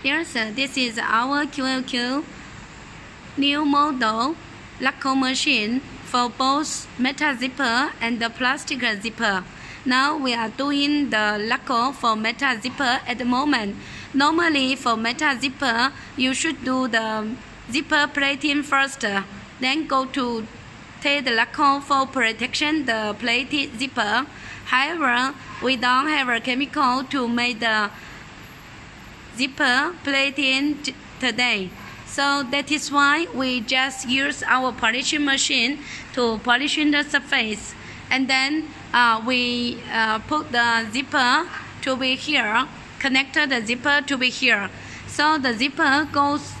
Yes, this is our QLQ new model lacquer machine for both metal zipper and the plastic zipper. Now we are doing the lacquer for metal zipper at the moment. Normally for metal zipper, you should do the zipper plating first, then go to take the lacquer for protection the plated zipper. However, we don't have a chemical to make the zipper plating today. So that is why we just use our polishing machine to polish the surface. And then we put the zipper to be here, connected the zipper to be here. So the zipper goes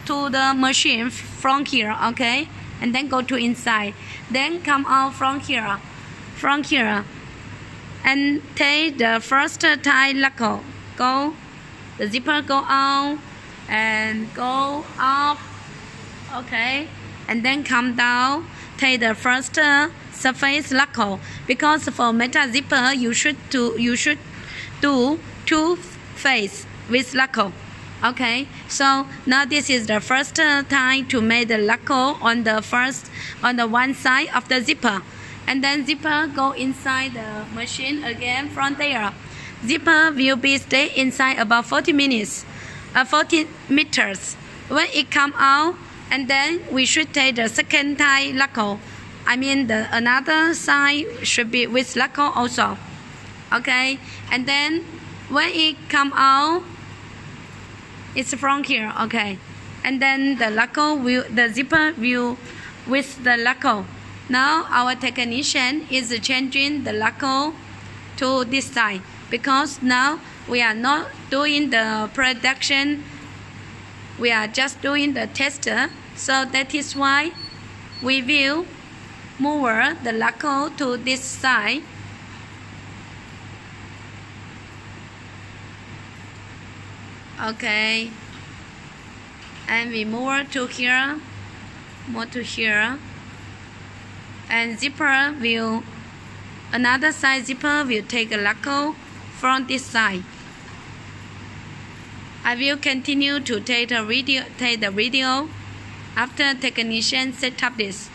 to the machine from here, okay? And then go to inside. Then come out from here, and take the first tie lacquer. Go, the zipper go out and go up, okay? And then come down, take the first surface lacquer. Because for metal zipper, you should do two face with lacquer. Okay, so now this is the first time to make the lacquer on the one side of the zipper, and then zipper go inside the machine again from there. Zipper will be stay inside about 40 minutes, 40 meters. When it come out, and then we should take the second time lacquer. I mean the another side should be with lacquer also. Okay, and then when it come out, it's from here, okay, and then the zipper will with the lacquer. Now our technician is changing the lacquer to this side, because now we are not doing the production, we are just doing the tester. So that is why we will move the lacquer to this side. Okay, and we move to here, and zipper will, another side zipper will take a lacquer from this side. I will continue to take the video after technician set up this.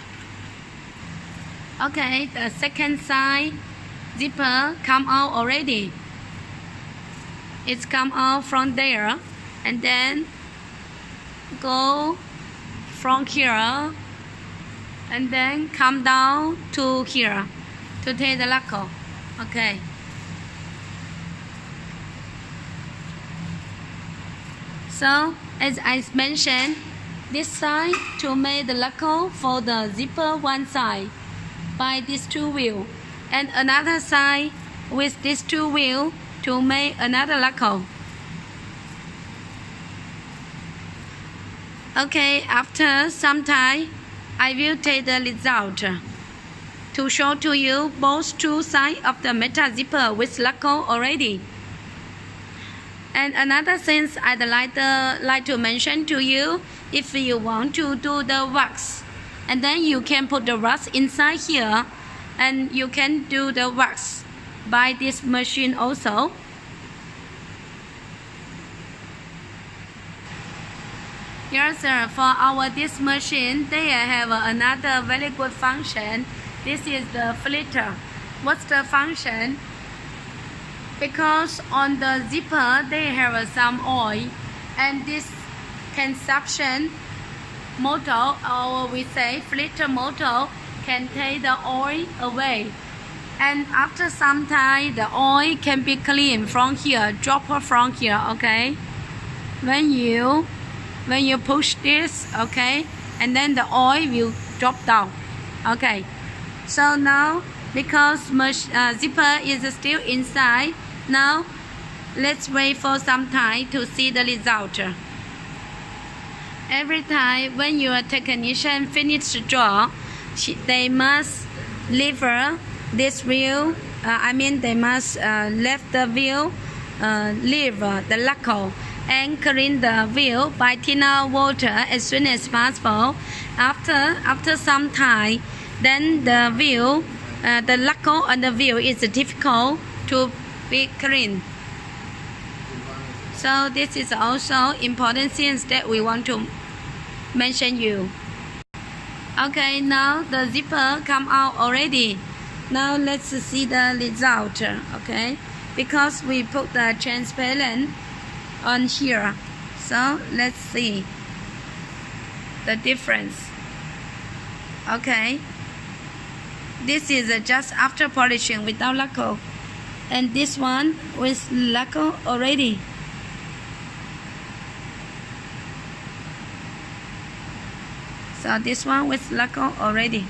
Okay, the second side zipper come out already. It's come out from there, and then go from here, and then come down to here to take the lacquer. Okay. So as I mentioned, this side to make the lacquer for the zipper one side by these two wheels, and another side with these two wheels to make another lacquer. Okay, after some time, I will take the result to show to you both two sides of the metal zipper with lacquer already. And another thing I'd like to mention to you, if you want to do the wax, and then you can put the wax inside here, and you can do the wax by this machine also. Yes, sir. For this machine, they have another very good function. This is the filter. What's the function? Because on the zipper they have some oil, and this consumption motor, or we say filter motor, can take the oil away. And after some time, the oil can be cleaned from here, drop from here, okay? When you push this, okay, and then the oil will drop down, okay? So now, because zipper is still inside, now let's wait for some time to see the result. Every time when your technician finish the job, they must leave this wheel. They must leave the wheel, leave the lacquer, and clean the wheel by thinner water as soon as possible. After some time, then the wheel, the lacquer on the wheel is difficult to be clean. So this is also important things that we want to mention you. Okay, now the zipper come out already. Now let's see the result. Okay, because we put the transparent on here, so let's see the difference. Okay, this is just after polishing without lacquer, and this one with lacquer already. So this one with lacquer already.